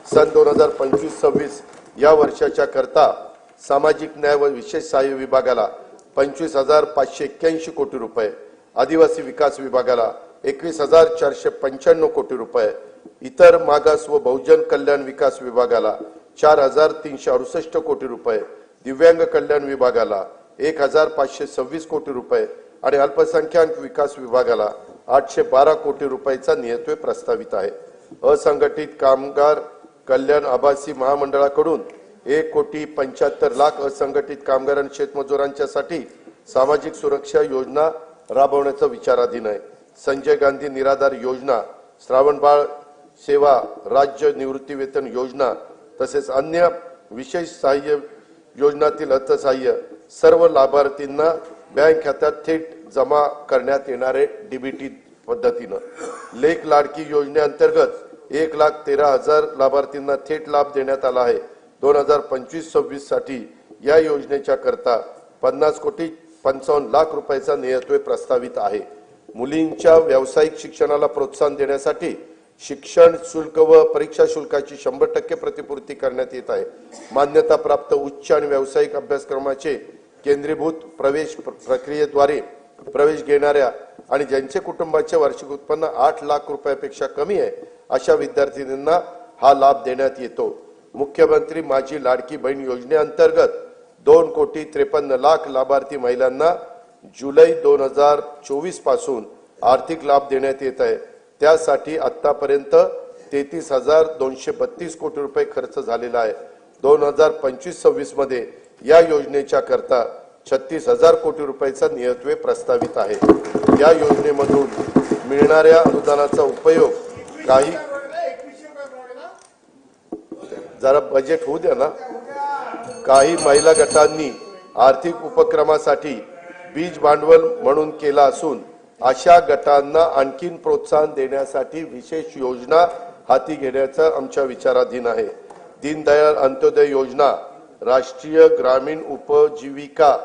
सन 2025-26 या वर्षाच्या करता सामाजिक न्याय व विशेष सहाय्य विभागाला 25,581 कोटी रुपये, आदिवासी विकास विभागाला 21,495 कोटी रुपये, इतर मागास व बहुजन कल्याण विकास विभागाला 4,368 कोटी रुपये, दिव्यांग कल्याण विभागाला 1,526 कोटी रुपये आणि अल्पसंख्याक विकास विभागाला 812 कोटी रुपयाचा नियतव्यय प्रस्तावित आहे। असंघटित कामगार कल्याण आभासी महामंडळाकडून 1,75,00,000 असंघटित कामगार आणि शेतमजुरांच्यासाठी सामाजिक सुरक्षा योजना राबवण्याचा विचाराधीन आहे। संजय गांधी निराधार योजना, श्रावणबाळ सेवा राज्य निवृत्ती वेतन योजना तसेच अन्य विशेष सहाय्य योजनातील अर्थसहाय्य सर्व लाभार्थींना बँक खात्यात थेट जमा करण्यात येणारे डीबीटी पद्धतीने लेख लाडकी योजनेअंतर्गत 1,13,000 लाभार्थींना थेट लाभ देण्यात आला आहे। 2025-26 साठी या योजनेच्या करता 50,55,00,000 रुपयाचा नियतव्यय प्रस्तावित आहे। मुलींच्या व्यावसायिक शिक्षणाला प्रोत्साहन देण्यासाठी शिक्षण शुल्क व परीक्षा शुल्काची 100% प्रतिपूर्ती करण्यात येत आहे। मान्यता प्राप्त उच्च आणि व्यावसायिक अभ्यासक्रमाचे केंद्रीभूत प्रवेश प्रक्रियेद्वारे प्रवेश घेणाऱ्या आणि ज्यांचे कुटुंबाचे वार्षिक उत्पन्न 8 लाख रुपयापेक्षा कमी आहे अशा विद्यार्थ्यांना हा लाभ देण्यात येतो। मुख्यमंत्री माझी लाडकी बहीण योजनेअंतर्गत 2,53,00,000 लाभार्थी महिलांना जुलै 2024 पासून आर्थिक लाभ देण्यात येत आहे। त्यासाठी आतापर्यंत 33,232 कोटी रुपये खर्च झालेला आहे। 2025-26 मध्ये या योजनेच्या करता 36,000 कोटी रुपयाचा नियतव्यय प्रस्तावित आहे। या योजनेमधून मिळणाऱ्या अनुदानाचा उपयोग काही जरा बजेट होऊ द्या ना, काही महिला गटांनी आर्थिक उपक्रमासाठी बीज भांडवल म्हणून केला असून अशा गटांना आणखीन प्रोत्साहन देण्यासाठी विशेष योजना हाती घेण्याचा आमच्या विचाराधीन आहे। दीनदयाळ अंत्योदय योजना राष्ट्रीय ग्रामीण उपजीविका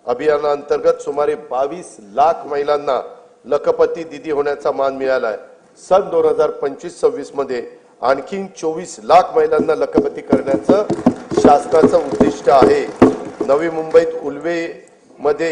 अभियानाअंतर्गत सुमारे 22 लाख महिलांना लखपती दीदी होण्याचा मान मिळाला आहे। सन 2025-26 मध्ये आणखी 24 लाख महिलांना लखपती करण्याचं शासनाचं उद्दिष्ट आहे। नवी मुंबईत उल्वे मध्ये